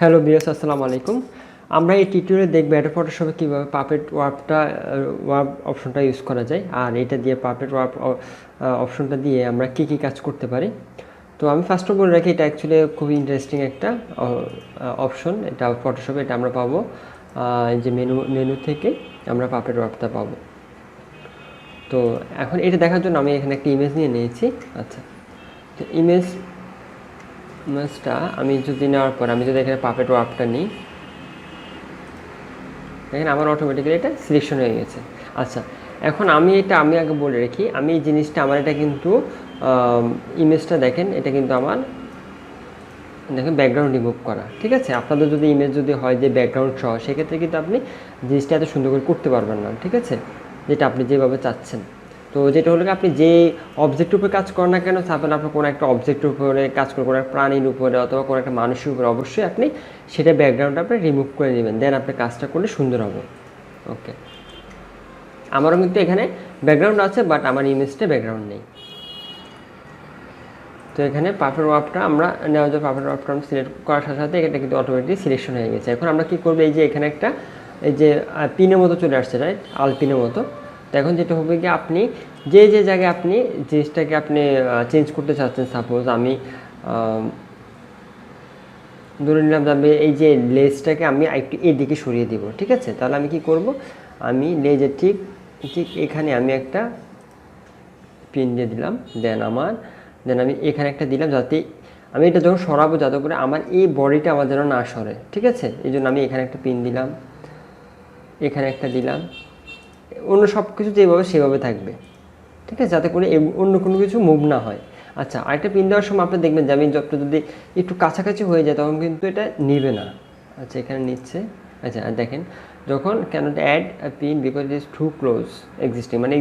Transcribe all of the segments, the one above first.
Hello বিয়াস, আসসালামু আলাইকুম। আমরা এই টিউটোরিয়ালে দেখব অ্যাডোব ফটোশপে কীভাবে পাপেট ওয়ার্ব অপশনটা ইউজ করা যায়, আর এটা দিয়ে পাপেট ওয়ার্ব অপশনটা দিয়ে আমরা কী কী কাজ করতে পারি। তো আমি ফার্স্ট বলে রাখি, এটা অ্যাকচুয়ালি খুবই ইন্টারেস্টিং একটা অপশন। এটা ফটোশপে এটা আমরা পাবো এই যে মেনু থেকে আমরা পাপেট ওয়ার্বটা পাবো। তো এখন এটা দেখার জন্য আমি এখানে একটা ইমেজ নিয়ে নিয়েছি। আচ্ছা, তো ইমেজটা আমি যদি নেওয়ার পর আমি যদি এখানে পাপেট ওয়ার্বটা নিই, দেখেন আমার অটোমেটিক্যালি এটা সিলেকশন হয়ে গেছে। আচ্ছা, এখন আমি আগে বলে রাখি, আমি এই জিনিসটা আমার এটা কিন্তু ইমেজটা দেখেন, এটা কিন্তু আমার দেখেন ব্যাকগ্রাউন্ড রিমুভ করা, ঠিক আছে। আপনাদের যদি ইমেজ যদি হয় যে ব্যাকগ্রাউন্ড সহ, সেক্ষেত্রে কিন্তু আপনি জিনিসটা এত সুন্দর করে করতে পারবেন না, ঠিক আছে, যেটা আপনি যেভাবে চাচ্ছেন। তো যেটা হলো আপনি যে অবজেক্টের উপরে কাজ করেন না কেন, তারপরে আপনি কোনো একটা অবজেক্টের উপরে কাজ করে, কোনো একটা প্রাণীর উপরে অথবা কোনো একটা মানুষের উপরে, অবশ্যই আপনি সেটা ব্যাকগ্রাউন্ডটা আপনি রিমুভ করে নেবেন, দেন আপনি কাজটা করলে সুন্দর হবে। ওকে, আমারও কিন্তু এখানে ব্যাকগ্রাউন্ড আছে, বাট আমার ইমেজটা ব্যাকগ্রাউন্ড নেই। তো এখানে পাপেট ওয়ার্বটা আমরা নেওয়া যায়, পাপেট ওয়ার্বটা আমরা সিলেক্ট করার সাথে সাথে এটা কিন্তু অটোমেটিক সিলেকশন হয়ে গেছে। এখন আমরা কী করবো, এই যে এখানে একটা এই যে পিনের মতো চলে আসছে, রাইট, আল পিনের মতো। তো এখন যেটা হবে কি, আপনি যে জায়গায় আপনি জিনিসটাকে আপনি চেঞ্জ করতে চাচ্ছেন, সাপোজ আমি ধরে নিলাম যে এই যে লেজটাকে আমি একটু এদিকে সরিয়ে দিব, ঠিক আছে। তাহলে আমি কি করব, আমি লেজের ঠিক এখানে আমি একটা পিন দিয়ে দিলাম, দেন আমি এখানে একটা দিলাম, যাতে আমি এটা যখন সরাবো যাতে করে আমার এই বডিটা আমার যেন না সরে, ঠিক আছে। এই জন্য আমি এখানে একটা পিন দিলাম, এখানে একটা দিলাম, অন্য সব কিছু যেভাবে সেভাবে থাকবে, ঠিক আছে, যাতে করে অন্য কোনো কিছু মুভ না হয়। আচ্ছা, আরেকটা পিন দেওয়ার সময় আপনি দেখবেন যে আমি যদি একটু কাছাকাছি হয়ে যায় তখন কিন্তু এটা নিবে না। আচ্ছা, এখানে নিচ্ছে। আচ্ছা, আর দেখেন যখন can't add pin because it is too close existing, মানে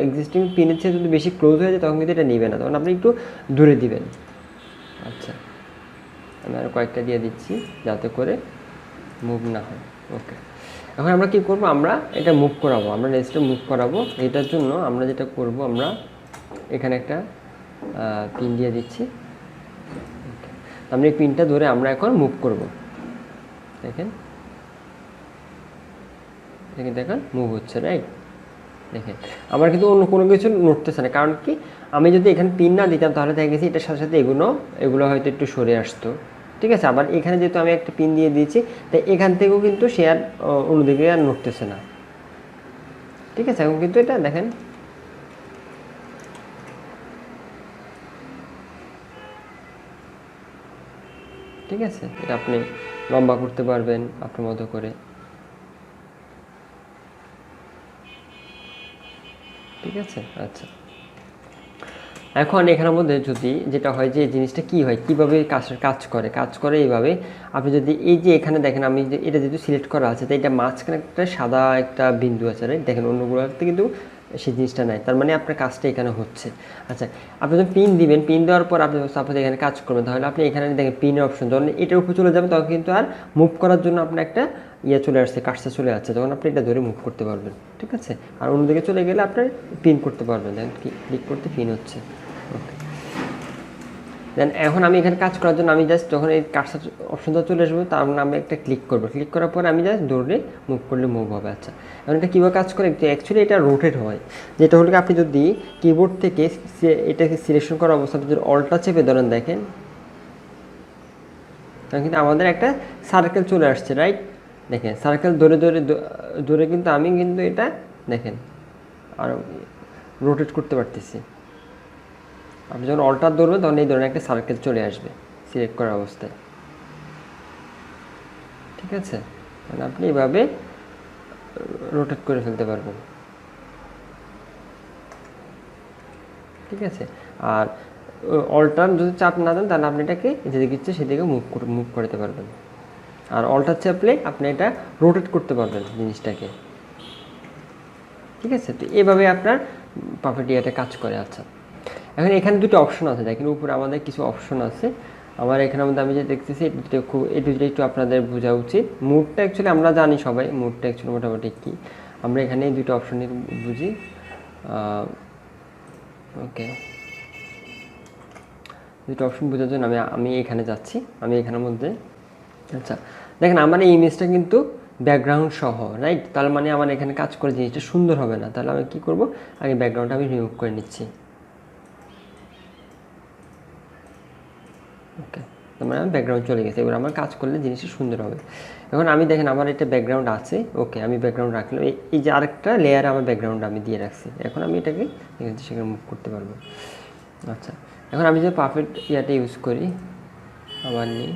এক্সিস্টিং পিনের চেয়ে যদি বেশি ক্লোজ হয়ে যায় তখন কিন্তু এটা নিবে না, তখন আপনি একটু দূরে দিবেন। আচ্ছা, আমি আরও কয়েকটা দিয়ে দিচ্ছি যাতে করে মুভ না হয়। ওকে, এখন আমরা কী করবো, আমরা এটা মুভ করাবো, আমরা নেক্সটটা মুভ করাবো। এটার জন্য আমরা যেটা করব, আমরা এখানে একটা পিন দিয়ে দিচ্ছি। আমরা এই পিনটা ধরে আমরা এখন মুভ করব। দেখেন দেখেন মুভ হচ্ছে, রাইট। দেখেন আমার কিন্তু অন্য কোনো কিছু নড়তেছে না, কারণ কি, আমি যদি এখানে পিন না দিতাম তাহলে দেখা গেছে এটার সাথে সাথে এগুলো হয়তো একটু সরে আসতো, ঠিক আছে। আবার এখানে যেহেতু আমি একটা পিন দিয়ে দিয়েছি, তাই এখান থেকেও কিন্তু সে আর অন্যদিকে আর নড়তেছে না, ঠিক আছে। এখন কিন্তু এটা দেখেন, ঠিক আছে, এটা আপনি লম্বা করতে পারবেন আপনার মতো করে, ঠিক আছে। আচ্ছা, এখন এখানের মধ্যে যদি যেটা হয় যে জিনিসটা কী হয়, কীভাবে কাজ করে এইভাবে। আপনি যদি এই যে এখানে দেখেন, আমি যে এটা যেহেতু সিলেক্ট করা আছে, তাই এটা মাঝখানে একটা সাদা একটা বিন্দু আছে, রাইট। দেখেন অন্যগুলোতে কিন্তু সেই জিনিসটা নাই, তার মানে আপনার কাজটা এখানে হচ্ছে। আচ্ছা, আপনি যখন পিন দিবেন, পিন দেওয়ার পর আপনি সাপোজ এখানে কাজ করবেন, তাহলে আপনি এখানে দেখেন পিনের অপশন, যখন এটার উপর চলে যাবেন তখন কিন্তু আর মুভ করার জন্য আপনার একটা চলে আসছে, কাজটা চলে আসছে, তখন আপনি এটা ধরে মুভ করতে পারবেন, ঠিক আছে। আর অন্যদিকে চলে গেলে আপনার পিন করতে পারবেন, দেখেন ক্লিক করতে পিন হচ্ছে। ওকে, দেন এখন আমি এখানে কাজ করার জন্য আমি জাস্ট যখন এই কাজটা অপশনটা চলে আসবে, তার আমি একটা ক্লিক করবো, ক্লিক করার পরে আমি জাস্ট দৌড়ে মুভ করলে মুভ হবে। আচ্ছা, এখন এটা কীভাবে কাজ করে, অ্যাকচুয়ালি এটা রোটেট হয়, যেটা হলো আপনি যদি কিবোর্ড থেকে এটাকে সিলেকশন করা অবস্থাতে যদি অল্টটা চেপে ধরেন, দেখেন তখন কিন্তু আমাদের একটা সার্কেল চলে আসছে, রাইট। দেখেন সার্কেল ধরে কিন্তু আমি কিন্তু এটা দেখেন আর রোটেট করতে পারতেছি। আপনি যখন অল্টার ধরবেন তখন এই ধরনের একটা সার্কেল চলে আসবে সিলেক্ট করার অবস্থায়, ঠিক আছে। মানে আপনি এইভাবে রোটেট করে ফেলতে পারবেন, ঠিক আছে। আর অল্টার যদি চাপ না দেন তাহলে আপনি এটাকে যেদিকে ইচ্ছে সেদিকে মুভ করতে পারবেন। আর অল্টার চাপলে আপনি এটা রোটেট করতে পারবেন জিনিসটাকে, ঠিক আছে। তো এইভাবে আপনার পাপেট ইয়াটা কাজ করে। আচ্ছা, এখন এখানে দুটো অপশন আছে, দেখেন উপরে আমাদের কিছু অপশন আছে। আমার এখানের মধ্যে আমি যে দেখতেছি এই দুটো একটু আপনাদের বোঝা উচিত। মুডটা অ্যাকচুয়ালি আমরা জানি সবাই, মুডটা অ্যাকচুয়ালি মোটামুটি কী, আমরা এখানে এই দুটো অপশনই বুঝি। ওকে, দুটো অপশন বোঝার জন্য আমি এখানে যাচ্ছি। আমি এখানের মধ্যে আচ্ছা, দেখেন আমার এই ইমেজটা কিন্তু ব্যাকগ্রাউন্ড সহ, রাইট? তার মানে আমার এখানে কাজ করে জিনিসটা সুন্দর হবে না। তাহলে আমি কী করব, আগে ব্যাকগ্রাউন্ডটা আমি রিমুভ করে নিচ্ছি। ওকে, তার মানে আমার ব্যাকগ্রাউন্ড চলে গেছে। এবার আমার কাজ করলে জিনিসটা সুন্দর হবে। এখন আমি দেখেন আমার এটা ব্যাকগ্রাউন্ড আছে, ওকে, আমি ব্যাকগ্রাউন্ড রাখলাম। এই যে আরেকটা লেয়ারে আমার ব্যাকগ্রাউন্ড আমি দিয়ে রাখছি। এখন আমি এটাকে এখান থেকে সেখানে মুভ করতে পারবো। আচ্ছা, এখন আমি যে পাফেট ইয়াটা ইউজ করি, আবার নিই,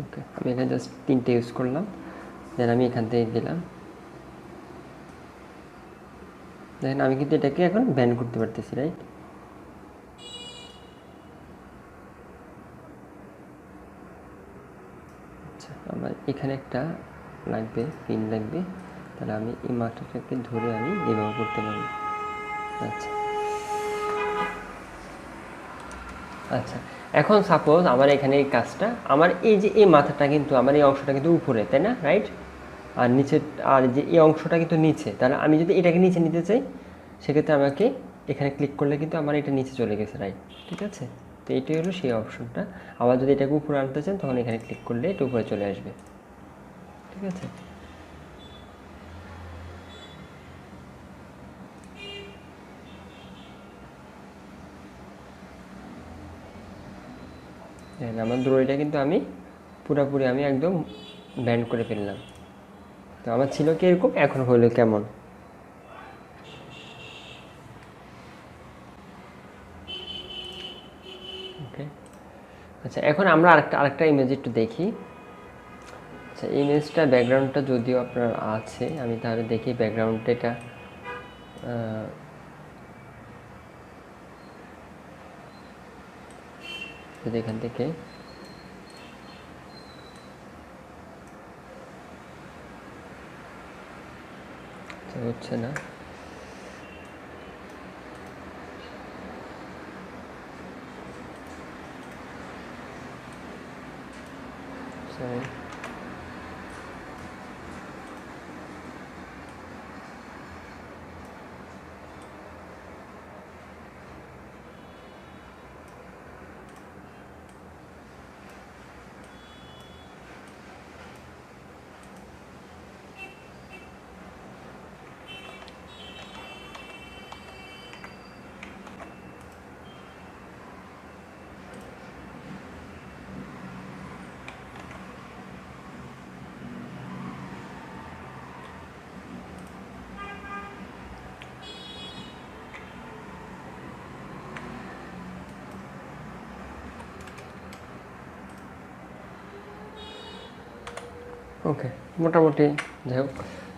ওকে, আমি এখানে জাস্ট 3টে ইউজ করলাম, দেন আমি এখান থেকে দিলাম। দেখেন আমি কিন্তু এটাকে এখন ব্যান করতে পারতেছি, রাইট? আচ্ছা, আমার এখানে একটা লাগবে, পিন লাগবে, তাহলে আমি এই মাথাটাকে ধরে আমি এভাবে করতে পারবো। আচ্ছা আচ্ছা, এখন সাপোজ আমার এখানে এই কাজটা, আমার এই যে এই মাথাটা কিন্তু, আমার এই অংশটা কিন্তু উপরে, তাই না, রাইট? আর নিচে, আর যে এই অংশটা কিন্তু নিচে। তাহলে আমি যদি এটাকে নিচে নিতে চাই, সেক্ষেত্রে আমাকে এখানে ক্লিক করলে কিন্তু আমার এটা নিচে চলে গেছে, রাইট? ঠিক আছে, তো এটাই হলো সেই অপশনটা। আবার যদি এটাকে উপরে আনতে চান, তখন এখানে ক্লিক করলে এটা উপরে চলে আসবে। ঠিক আছে, আমার দড়িটা কিন্তু আমি পুরোপুরি আমি একদম ব্যান্ড করে ফেললাম। তো আমার ছিল কি এরকম, এখন হলো কেমন। ওকে, আচ্ছা, এখন আমরা আরেকটা ইমেজ একটু দেখি। আচ্ছা, ইমেজটা ব্যাকগ্রাউন্ডটা যদিও আপনার আছে, আমি তাহলে দেখি ব্যাকগ্রাউন্ডটা, এটা যদি এখান থেকে হচ্ছে না, সরি, ওকে, মোটামুটি যাই হোক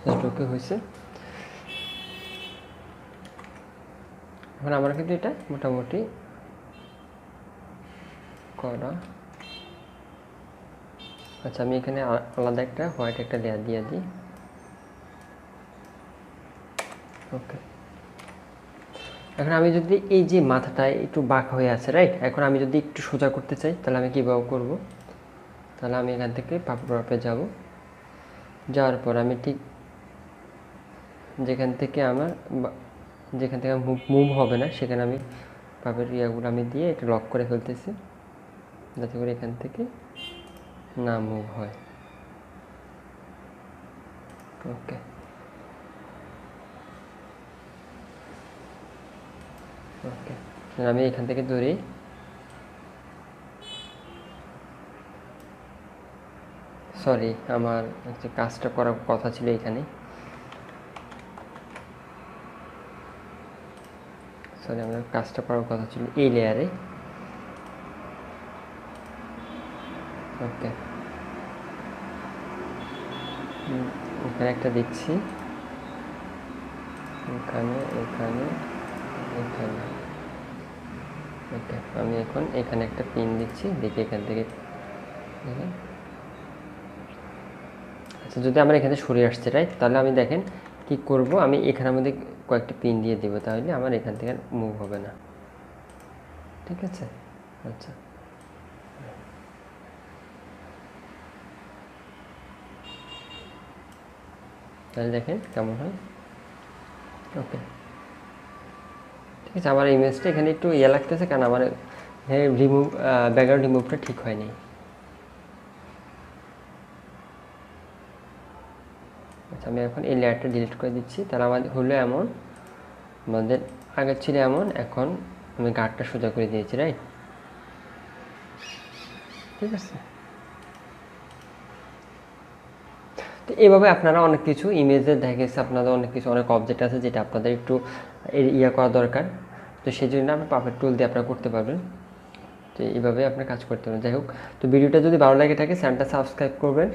যতটুকু হয়েছে। এখন আমার কিন্তু এটা মোটামুটি করা। আচ্ছা, আমি এখানে আলাদা একটা হোয়াইট একটা লেয়ার দিয়ে দিই। ওকে, এখন আমি যদি এই যে মাথাটা একটু বাঁকা হয়ে আছে, রাইট? এখন আমি যদি একটু সোজা করতে চাই, তাহলে আমি কীভাবে করব? তাহলে আমি এখান থেকে পাপে যাব, যাওয়ার পর আমি ঠিক যেখান থেকে মুভ হবে না, সেখানে আমি পাপের ইয়াগুলো আমি দিয়ে এটা লক করে ফেলতেছি, যাতে করে এখান থেকে না মুভ হয়। ওকে, ওকে, আমি এখান থেকে ধরি, সরি, আমার হচ্ছে কাজটা করার কথা ছিল এখানে, সরি, আমার কাজটা করার কথা ছিল এই লেয়ারে। ওকে, এখানে একটা দিচ্ছি, এখানে, এখানে, এখানে। ওকে, আমি এখন এখানে একটা পিন দিচ্ছি, দেখি এখান থেকে দেখেন। আচ্ছা, যদি আমরা এখানে সরে আসছে, রাইট? তাহলে আমি দেখেন কি করব, আমি এখানের মধ্যে কয়েকটা পিন দিয়ে দেবো, তাহলে আমার এখান থেকে মুভ হবে না। ঠিক আছে। আচ্ছা, তাহলে দেখেন কেমন হয়। ওকে, ঠিক আছে। আমার ইমেজটা এখানে একটু ইয়ে লাগতেছে, কারণ আমার রিমুভ ব্যাকগ্রাউন্ড রিমুভটা ঠিক হয়নি। আচ্ছা, আমি এখন এই লেয়ারটা ডিলিট করে দিচ্ছি। তাহলে আমাদের হলো এমন, আমাদের আগে ছিল এমন, এখন আমি গাঢ়টা সোজা করে দিয়েছি, রাইট? ঠিক আছে। তো এভাবে আপনারা অনেক কিছু ইমেজের দেখা গেছে, আপনাদের অনেক কিছু, অনেক অবজেক্ট আছে যেটা আপনাদের একটু ইয়ে করা দরকার। তো সেই জন্য আপনি পারফেক্ট টুল দিয়ে আপনারা করতে পারবেন। তো এইভাবে আপনার কাজ করতে পারবেন। যাই হোক, তো ভিডিওটা যদি ভালো লাগে থাকে চ্যানেলটা সাবস্ক্রাইব করবেন।